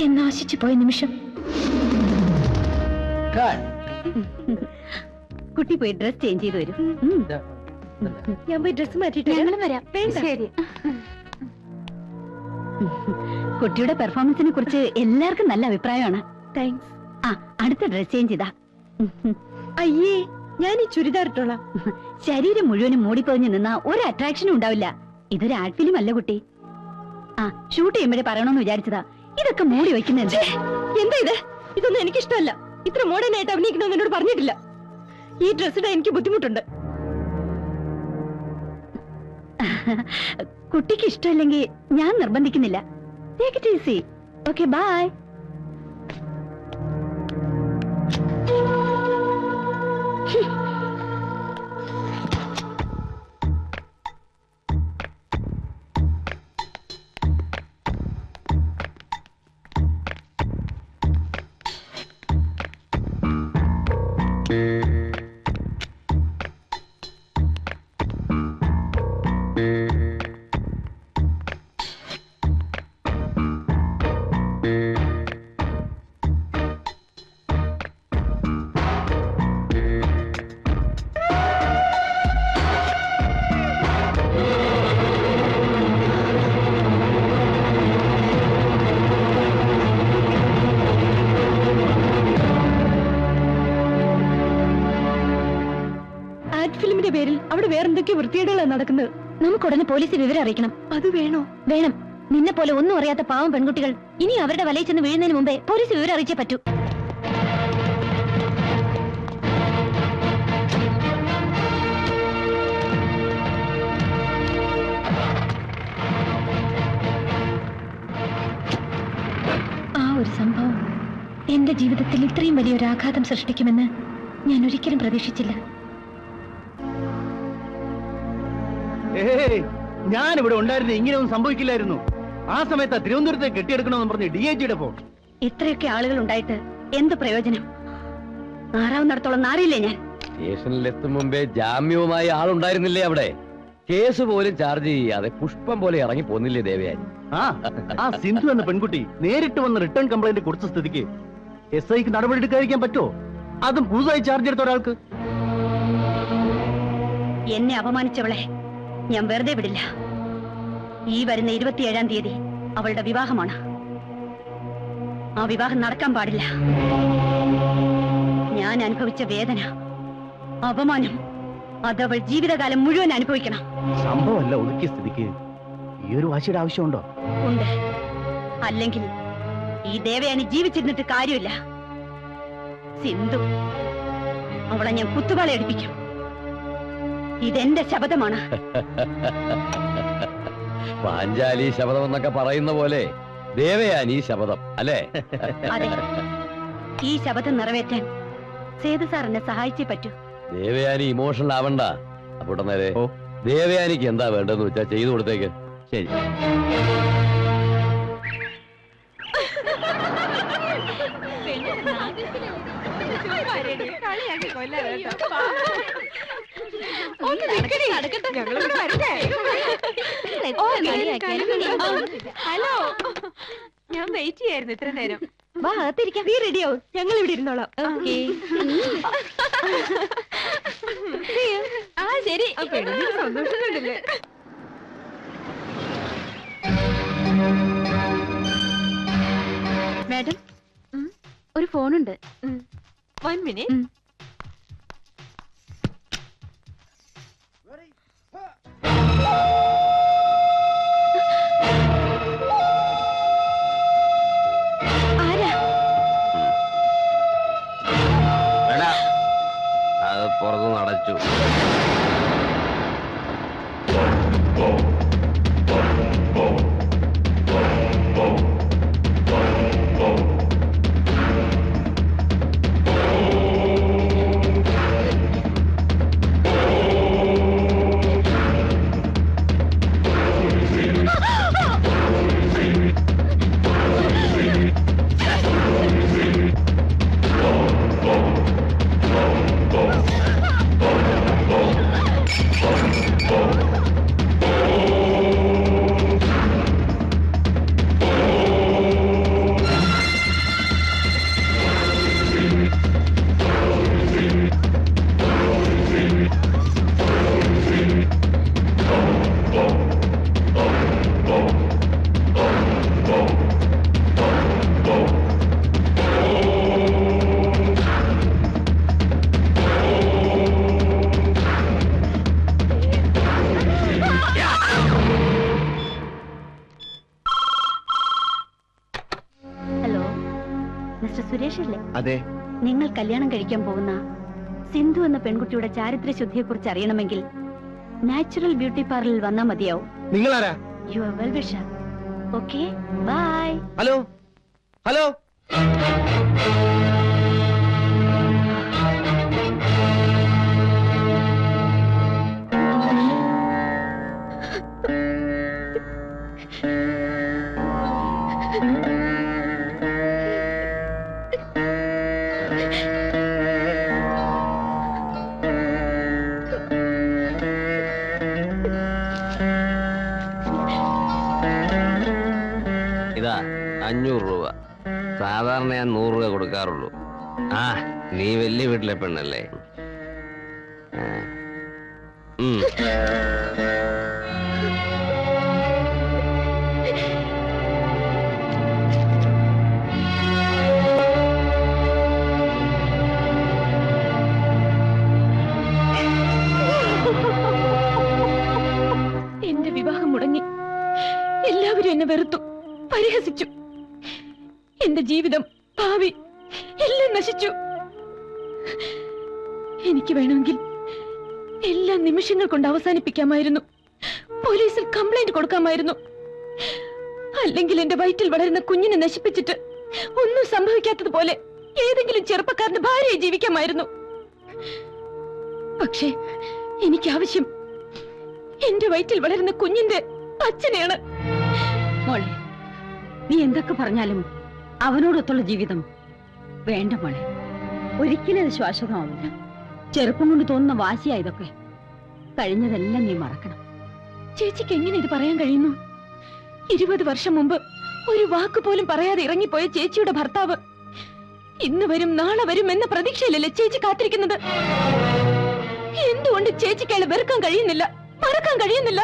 എന്നാശിച്ചു പോയ നിമിഷം. കുട്ടി പോയി ഡ്രസ് ചേഞ്ച് ചെയ്ത് വരും. ഞാൻ പോയി ഡ്രസ് മാറ്റിട്ട് ഞങ്ങളും വരാം. ശരി. കുട്ടിയുടെ പെർഫോമൻസിനെ കുറിച്ച് എല്ലാവർക്കും നല്ല അഭിപ്രായമാണ്. താങ്ക്സ്. ആ, അടുത്ത ഡ്രസ് ചേഞ്ച് ചെയ്താ. അയ്യേ, ഞാൻ ഈ ചുരിദാർ ഇട്ടോളാം. ശരീരം മുഴുവനും മൂടിപ്പൊതിഞ്ഞ് നിന്നാ ഒരു അട്രാക്ഷനും ഉണ്ടാവില്ല. ഇതൊരു ആഡ് ഫിലിം അല്ല കുട്ടി. ആ, ഷൂട്ട് ചെയ്യുമ്പോഴേ പറയണമെന്ന് വിചാരിച്ചതാ. ഇതൊക്കെ മൂടി വെക്കുന്നുണ്ട്. എന്താ ഇത്? ഇതൊന്നും എനിക്കിഷ്ടമല്ല. ഇത്ര മോഡേൺ ആയിട്ട് അഭിനയിക്കണമെന്ന് എന്നോട് പറഞ്ഞിട്ടില്ല. ഈ ഡ്രസ് ഇടാൻ എനിക്ക് ബുദ്ധിമുട്ടുണ്ട്. കുട്ടിക്ക് ഇഷ്ടമല്ലെങ്കിൽ ഞാൻ നിർബന്ധിക്കുന്നില്ല. Take it easy. Okay, bye. ഫിലിമിന്റെ പേരിൽ അവിടെ വേറെന്തൊക്കെ വൃത്തികേടുകളാണ് നടക്കുന്നത്. നമുക്ക് ഉടനെ പോലീസിൽ വിവരം അറിയിക്കണം. അത് വേണോ? വേണം. നിന്നെ പോലെ ഒന്നും അറിയാത്ത പാവം പെൺകുട്ടികൾ ഇനി അവരുടെ വലയിൽ ചെന്ന് വീഴുന്നതിന് മുമ്പേ പോലീസ് വിവരം അറിയിച്ചേ പറ്റൂ. ആ ഒരു സംഭവം എന്റെ ജീവിതത്തിൽ ഇത്രയും വലിയൊരു ആഘാതം സൃഷ്ടിക്കുമെന്ന് ഞാൻ ഒരിക്കലും പ്രതീക്ഷിച്ചില്ല. ഞാൻ ഇവിടെ ഉണ്ടായിരുന്ന ഇങ്ങനെയൊന്നും സംഭവിക്കില്ലായിരുന്നു. ആ സമയത്ത് തിരുവനന്തപുരത്തെ കെട്ടിയെടുക്കണമെന്ന് പറഞ്ഞ് DIGയുടെ ഫോൺ. ഇത്രയൊക്കെ ആളുകൾ ഉണ്ടായിട്ട് എന്ത് പ്രയോജനം? ആറാവുന്നിടത്തോളം നാറിയില്ലേ ഞാൻ. സ്റ്റേഷനിലെത്തും മുമ്പേ ജാമ്യവുമായി ആളുണ്ടായിരുന്നില്ലേ അവിടെ? കേസ് പോലും ചാർജ് ചെയ്യാതെ പുഷ്പം പോലെ ഇറങ്ങി പോന്നില്ലേ ദേവയാനി? ആ സിന്ധു എന്ന പെൺകുട്ടി നേരിട്ട് വന്ന് റിട്ടേൺ കംപ്ലൈന്റ് കൊടുത്ത സ്ഥിതിക്ക് SIക്ക് നടപടി എടുക്കാതിരിക്കാൻ പറ്റുമോ? അതും പുതുതായി ചാർജ് എടുത്ത ഒരാൾക്ക്. എന്നെ അപമാനിച്ചവളെ ഞാൻ വെറുതെ വിടില്ല. ഈ വരുന്ന 27-ാം തീയതി അവളുടെ വിവാഹമാണ്. ആ വിവാഹം നടക്കാൻ പാടില്ല. ഞാൻ അനുഭവിച്ച വേദന, അപമാനം അതവൾ ജീവിതകാലം മുഴുവൻ അനുഭവിക്കണം. സംഭവമല്ല ഒതുക്കിയ സ്ഥിതിക്ക് ഈ ഒരു വാശിയുടെ ആവശ്യമുണ്ടോ? ഉണ്ട്. അല്ലെങ്കിൽ ഈ ദേവയാനി ജീവിച്ചിരുന്നിട്ട് കാര്യമില്ല. സിന്ധു, അവളെ ഞാൻ കുത്തുവാള എടുപ്പിക്കും. ഇതെന്റെ ശപഥമാണ്. പാഞ്ചാലി ശപഥം എന്നൊക്കെ പറയുന്ന പോലെ ദേവയാനി ശപഥം അല്ലേ? അതെ. ഈ ശപഥം നിറവേറ്റാൻ സേതു സാർ എന്നെ സഹായിച്ചേ പറ്റൂ. ദേവയാനി ഇമോഷണൽ ആവണ്ട. അപ്പോൾ നേരെ ദേവയാനിക്ക് എന്താ വേണ്ടെന്ന് വെച്ചാ ചെയ്തു കൊടുത്തേക്ക്. ശരി. ഹലോ, ഞാൻ വെയിറ്റ് ചെയ്യായിരുന്നു ഇത്ര നേരം. വാ, അകത്തിരിക്കാം. നീ റെഡിയാവും, ഞങ്ങൾ ഇവിടെ ഇരുന്നോളാം. ആ ശരി. സന്തോഷമുണ്ടല്ലേ? മാഡം, ഒരു ഫോണുണ്ട്. 1 മിനിറ്റ്. അത് പുറത്തുനിന്ന് അടച്ചു. മിസ്റ്റർ സുരേഷ് അല്ലേ? അതെ. നിങ്ങൾ കല്യാണം കഴിക്കാൻ പോകുന്ന സിന്ധു എന്ന പെൺകുട്ടിയുടെ ചാരിത്ര ശുദ്ധിയെ കുറിച്ച് അറിയണമെങ്കിൽ നാച്ചുറൽ ബ്യൂട്ടി പാർലറിൽ വന്നാൽ മതിയാവും. നിങ്ങളാരാ? You are well wisher. Okay, bye. Hello hello. ഇതാ 500 രൂപ. സാധാരണ ഞാൻ 100 രൂപ കൊടുക്കാറുള്ളൂ. ആ, നീ വലിയ വീട്ടിലെ പെണ്ണല്ലേ? എന്റെ വിവാഹം മുടങ്ങി. എല്ലാവരും എന്നെ വെറുത്തു, പരിഹസിച്ചു. എന്റെ ജീവിതം, ഭാവി എല്ലാം നശിച്ചു. എനിക്ക് വേണമെങ്കിൽ എല്ലാ നിമിഷങ്ങൾ കൊണ്ട് അവസാനിപ്പിക്കാമായിരുന്നു. പോലീസിൽ കംപ്ലൈന്റ് കൊടുക്കാമായിരുന്നു. അല്ലെങ്കിൽ എന്റെ വയറ്റിൽ വളരുന്ന കുഞ്ഞിനെ നശിപ്പിച്ചിട്ട് ഒന്നും സംഭവിക്കാത്തതുപോലെ ഏതെങ്കിലും ചെറുപ്പക്കാരന്റെ ഭാര്യയെ ജീവിക്കാമായിരുന്നു. പക്ഷേ എനിക്ക് ആവശ്യം എന്റെ വയറ്റിൽ വളരുന്ന കുഞ്ഞിന്റെ അച്ഛനെയാണ്. മോളെ, നീ എന്തൊക്കെ പറഞ്ഞാലും അവനോടൊത്തുള്ള ജീവിതം വേണ്ട മോളെ. ഒരിക്കലും അത് ശാശ്വതമാവില്ല. ചെറുപ്പം കൊണ്ട് തോന്നുന്ന വാശിയാ ഇതൊക്കെ. കഴിഞ്ഞതെല്ലാം നീ മറക്കണം. ചേച്ചിക്ക് എങ്ങനെ ഇത് പറയാൻ കഴിയുന്നു? 20 വർഷം മുമ്പ് ഒരു വാക്ക് പോലും പറയാതെ ഇറങ്ങിപ്പോയ ചേച്ചിയുടെ ഭർത്താവ് ഇന്ന് വരും നാളെ വരും എന്ന പ്രതീക്ഷയിലല്ലേ ചേച്ചി കാത്തിരിക്കുന്നത്? എന്തുകൊണ്ട് ചേച്ചിക്ക് അയാളെ വെറുക്കാൻ കഴിയുന്നില്ല, മറക്കാൻ കഴിയുന്നില്ല?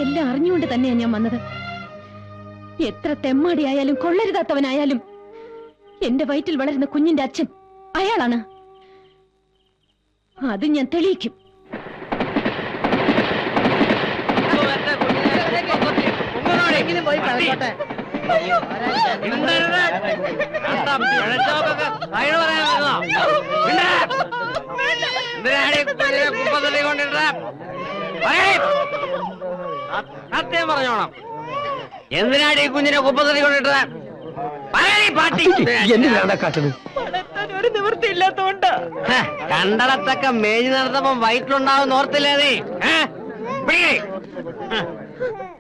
എല്ലാം അറിഞ്ഞുകൊണ്ട് തന്നെയാ ഞാൻ വന്നത്. എത്ര തെമ്മാടിയായാലും കൊള്ളരുതാത്തവനായാലും എന്റെ വയറ്റിൽ വളരുന്ന കുഞ്ഞിന്റെ അച്ഛൻ അയാളാണ്. അത് ഞാൻ തെളിയിക്കും. സത്യം പറഞ്ഞോണം. എന്തിനാണ് ഈ കുഞ്ഞിനെ കുപ്പത്തടി കൊണ്ടിട്ട്? ഒരു നിവൃത്തിയില്ലാത്തോണ്ട് കണ്ടടത്തൊക്കെ മേഞ്ഞു നടന്നപ്പോ വയറ്റിലുണ്ടാവുന്ന ഓർത്തില്ലേ നീ?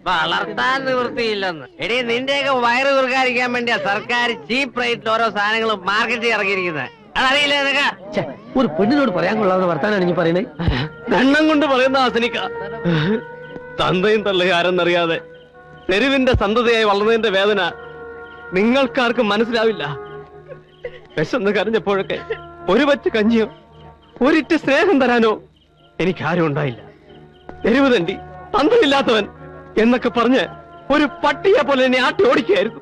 വളർത്താൻ നിവൃത്തിയില്ലെന്ന്. എടീ, നിന്റെയൊക്കെ വയറ് വീർക്കാതിരിക്കാൻ വേണ്ടിയാ സർക്കാർ ചീപ്പ് റേറ്റിൽ ഓരോ സാധനങ്ങളും മാർക്കറ്റിൽ ഇറങ്ങിയിരിക്കുന്നത്. അതറിയില്ലേ നിനക്ക്? ഒരു പെണ്ണിനോട് പറയാൻ കൊള്ളാവുന്ന വർത്താനാണ് നീ പറയുന്നത്. എണ്ണം കൊണ്ട് പറയുന്ന ആസനിക്ക. തന്തയും തള്ളയും ആരെന്നറിയാതെ തെരുവിന്റെ സന്തതിയായി വളർന്നതിന്റെ വേദന നിങ്ങൾക്കാർക്കും മനസ്സിലാവില്ല. വിശന്ന് കരഞ്ഞപ്പോഴൊക്കെ ഒരു പച്ച കഞ്ഞിയോ ഒരിറ്റ് സ്നേഹം തരാനോ എനിക്കാരും ഉണ്ടായില്ല. തെരുവ് തണ്ടി, തന്തയില്ലാത്തവൻ എന്നൊക്കെ പറഞ്ഞ് ഒരു പട്ടിയെ പോലെ എന്നെ ആട്ടി ഓടിക്കുകയായിരുന്നു.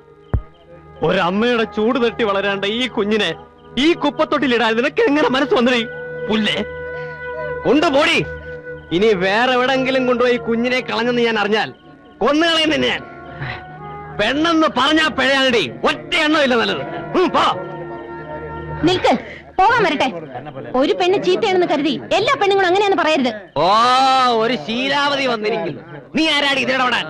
ഒരമ്മയുടെ ചൂട് തട്ടി വളരാണ്ട ഈ കുഞ്ഞിനെ ഈ കുപ്പത്തൊട്ടിലിടാൻ നിനക്ക് എങ്ങനെ മനസ്സ് വന്നേ? പുല്ലേ, കൊണ്ടുപോടി. ഇനി വേറെ എവിടെങ്കിലും കൊണ്ടുപോയി കുഞ്ഞിനെ കളഞ്ഞെന്ന് ഞാൻ അറിഞ്ഞാൽ കൊന്നുകളയും നിന്നെ ഞാൻ. പെണ്ണെന്ന് പറഞ്ഞാ പിഴയാണടി, ഒറ്റ എണ്ണമില്ല നല്ലത്. പോ. നിൽക്ക്, പോകാൻ വരട്ടെ. ഒരു പെണ്ണ് ചീത്തയാണെന്ന് കരുതി എല്ലാ പെണ്ണുങ്ങളും അങ്ങനെയാന്ന് പറയരുത്. ഓ, ഒരു ശീലാവതി വന്നിരിക്കുന്നു. നീ ആരാടി ഇതിടപെടാൻ?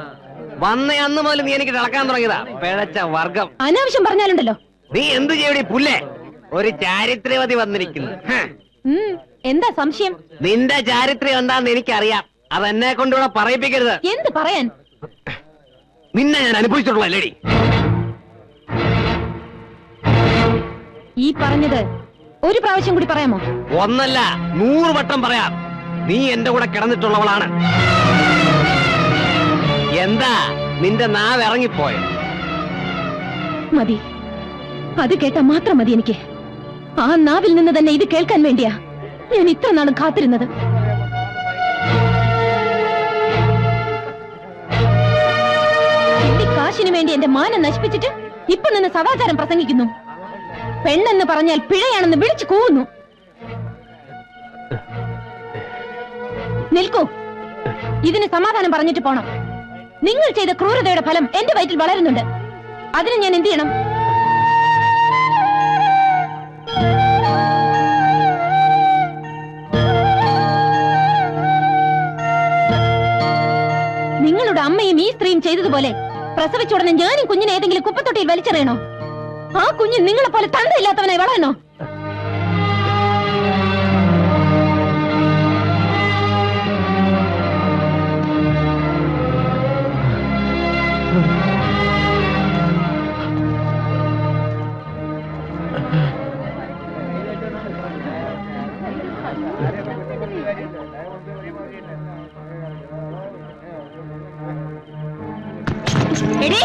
വന്ന അന്ന് മുതൽ നീ എനിക്ക് തിളക്കാൻ തുടങ്ങിയതാ പിഴച്ച വർഗം. അനാവശ്യം പറഞ്ഞാലുണ്ടല്ലോ. നീ എന്ത് ചെയ്യടി പുല്ലേ? ഒരു ചാരിത്രവതി വന്നിരിക്കുന്നു. എന്താ സംശയം? നിന്റെ ചാരിത്രം എന്താന്ന് എനിക്കറിയാം. അതെന്നെ കൊണ്ടുകൂടെ പറയിപ്പിക്കരുത്. എന്ത് പറയാൻ? നിന്നെ ഞാൻ അനുഭവിച്ചിട്ടുള്ള ലേഡി. ഈ പറഞ്ഞത് ഒരു പ്രാവശ്യം കൂടി പറയാമോ? ഒന്നല്ല 100 വട്ടം പറയാം. നീ എന്റെ കൂടെ കിടന്നിട്ടുള്ളവളാണ്. എന്താ നിന്റെ നാവ് ഇറങ്ങിപ്പോയോ? മതി, അത് കേട്ടാ മാത്രം മതി എനിക്ക്. ആ നാവിൽ നിന്ന് തന്നെ ഇത് കേൾക്കാൻ വേണ്ടിയാ ഞാൻ ഇത്ര നാളും കാത്തിരുന്നത്. കാശിനു വേണ്ടി എന്റെ മാനം നശിപ്പിച്ചിട്ട് ഇപ്പൊ നിന്ന് സദാചാരം പ്രസംഗിക്കുന്നു. പെണ്ണെന്ന് പറഞ്ഞാൽ പിഴയാണെന്ന് വിളിച്ചു കൂവുന്നു. നിൽക്കൂ, ഇതിന് സമാധാനം പറഞ്ഞിട്ട് പോണം. നിങ്ങൾ ചെയ്ത ക്രൂരതയുടെ ഫലം എന്റെ വയറ്റിൽ വളരുന്നുണ്ട്. അതിന് ഞാൻ എന്ത് ചെയ്യണം? നിങ്ങളുടെ അമ്മയും ഈ സ്ത്രീയും ചെയ്തതുപോലെ പ്രസവിച്ച ഉടനെ ഞാനും കുഞ്ഞിനെ ഏതെങ്കിലും കുപ്പത്തൊട്ടിയിൽ വലിച്ചെറിയണോ? ആ കുഞ്ഞ് നിങ്ങളെ പോലെ തന്തയില്ലാത്തവനായി വളരണോ? എടീ,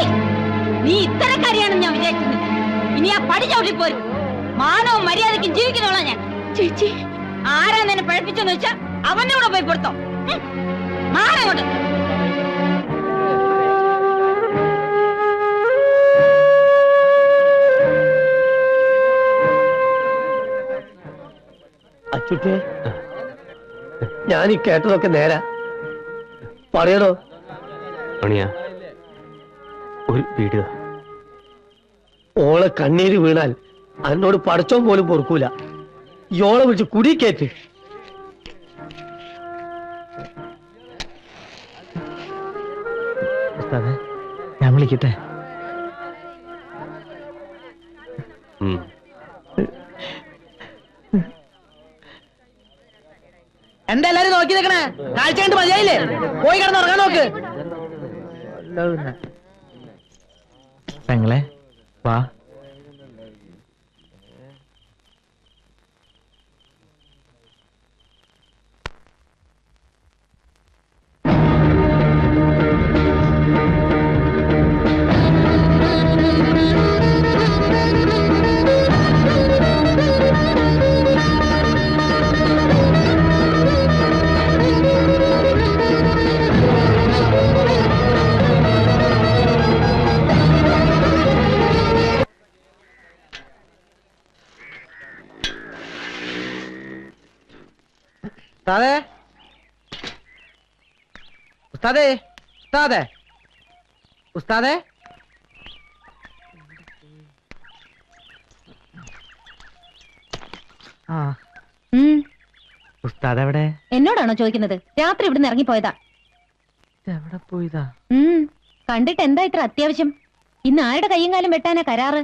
നീ ഇത്തരക്കാരിയാണെന്ന് ഞാൻ വിചാരിക്കുന്നത്. ഇനി ആ പടി ചവിട്ടി പോരും. മാനവും മര്യാദയ്ക്കും ജീവിക്കുന്നോളാ ഞാൻ. ചേച്ചി, ആരാ നിന്നെ പഴപ്പിച്ചെന്ന് വെച്ചാ അവന്റെ കൂടെ പോയി കൊടുത്തോ. മാറങ്ങോട്ട്. അച്ചുട്ടേ, ഞാൻ ഈ കേട്ടതൊക്കെ നേരാ പറയണോ? മണിയാ, ഒരു വീഡിയോ. ഓളെ കണ്ണീര് വീണാൽ എന്നോട് പടച്ചോൻ പോലും പൊറുക്കൂല. ഇയോളെ വിളിച്ച് കുടിക്കേറ്റ്. ഞാൻ വിളിക്കട്ടെ? എന്താ എല്ലാരും നോക്കി നിൽക്കണേ? കാഴ്ച കണ്ട് മതിയായില്ലേ? പോയി കിടന്ന് ഉറങ്ങാൻ നോക്ക്. പെങ്ങളെ വാ. ഉസ്താദേ, ഉസ്താദേ, ഉസ്താദേ, ഉസ്താദേ. ഉസ്താദ് എവിടെ? എന്നോടാണോ ചോദിക്കുന്നത്? രാത്രി ഇവിടുന്ന് ഇറങ്ങിപ്പോയതാ. എവിടെ പോയതാ? കണ്ടിട്ട് എന്താ ഇത്ര അത്യാവശ്യം? ഇന്ന് ആരുടെ കയ്യും കാലം വെട്ടാനാ കരാറ്?